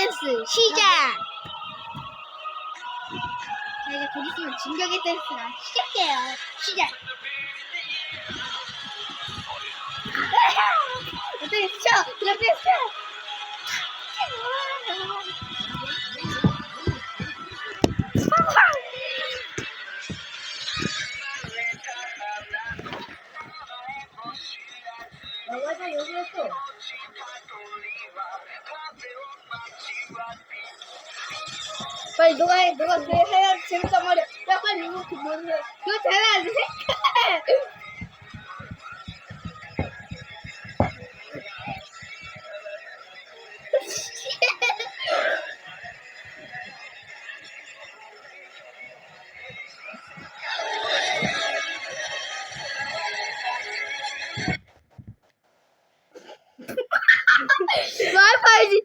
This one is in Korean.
댄스 시작. 자, 이제 곧 있으면 진격의 댄스가 시작돼요. 시작. 어떻게 쳐? 어떻게 쳐? 나가자 여기 했어. 빨리 너가 해. 너가 그래 해야 재밌단 말이야. 야 빨리 이거 그만 해. 그거 잘해야지. 와이파이지.